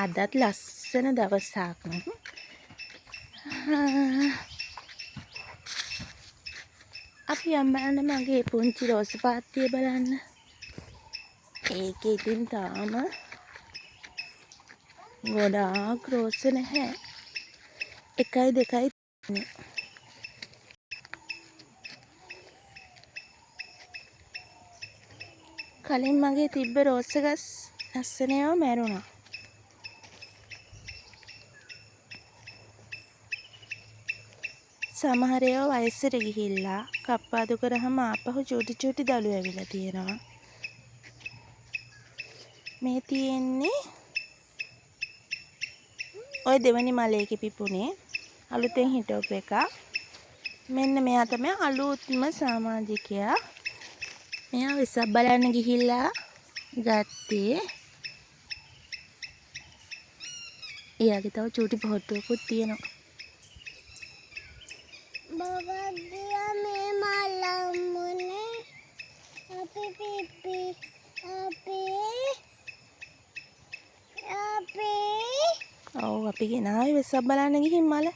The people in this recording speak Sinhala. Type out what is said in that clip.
අදත් ලස්සන දවසක්. අපි යන්න මගේ පුංචි රෝස පාත්තිය බලන්න. ඒකේ ඉතින් තාම ගොඩාක් රෝස නැහැ. 1යි 2යි තියෙන්නේ. කලින් මගේ තිබ්බ රෝස ගස් ලස්සන ඒවා මැරුණා. සමහර ඒවා වයසට ගිහිල්ලා කප්පාදු කරාම ආපහු චූටි චූටි දළු ඇවිල්ලා තියෙනවා. මේ තියෙන්නේ ඔය දෙවනි මලේක පිපුණේ අලුතෙන් හිටවපු එක. මෙන්න මෙයා තමයි අලුත්ම සමාජිකයා. මෙයා විසක් බලන්න ගිහිල්ලා ගත්තේ. එයාගේ තව චූටි පොට්ටුවකුත් තියෙනවා. බබදියා මේ මලමුනේ අපි පිපි අපි ඔව් අපි ගෙනාවේ විසක් බලන්න ගිහින් මල.